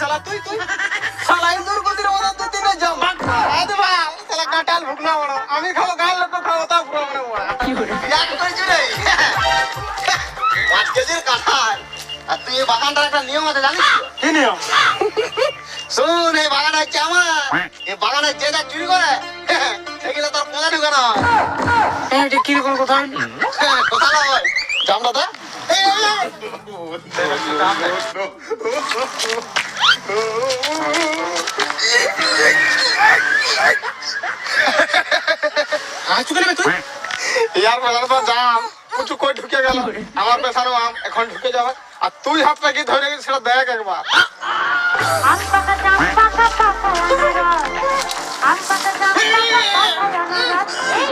শালা তুই শালা ইন্দুর গদির মতো তুই দিনে জম আরে ভাই শালা কাঁঠাল ভুগনা বড় আমি খাবো গাল লোক খাবো তা পুরো মনে বড় কি করে এক কইছি রে 5 কেজির কাঁঠাল আর তুই এই বাগানটার একটা নিয়ম আছে জানিস কি নিয়ম শুন এই বাগান হচ্ছে আমার এই বাগানে যে যা চুরি করে সেগুলো তোর কোথা ঢুকে না এটা কিরকম কথা কথা নয় চামড়া দা यार बगल में जाम कुछ कोई ढुके गल আমার পেছানো আম এখন ঢুকে যাবে আর তুই হাত পা কি ধরে গেছিস সেটা দেখ একবার আম পাকা জাম পাকা পাকা আম পাকা জাম পাকা পাকা এই